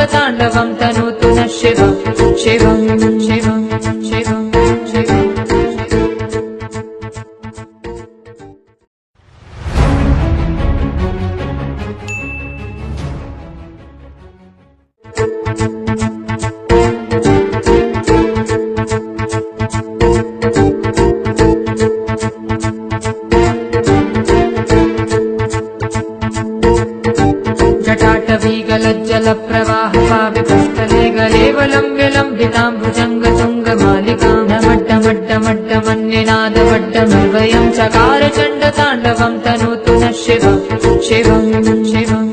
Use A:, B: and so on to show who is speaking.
A: चण्डताण्डवं तनोतु नः शिवं शिवं शिवं शिवं शिवं। जटाटवीगलज्जलप्रवाहपावितस्थले गलेवलं विलम्बिताम्बुजङ्गतुङ्गमालिकां डमड्डमड्डमड्डमन्निनादवड्डमर्वयं चकार चण्डताण्डवं तनोतु नः शिवं शिवं शिवं।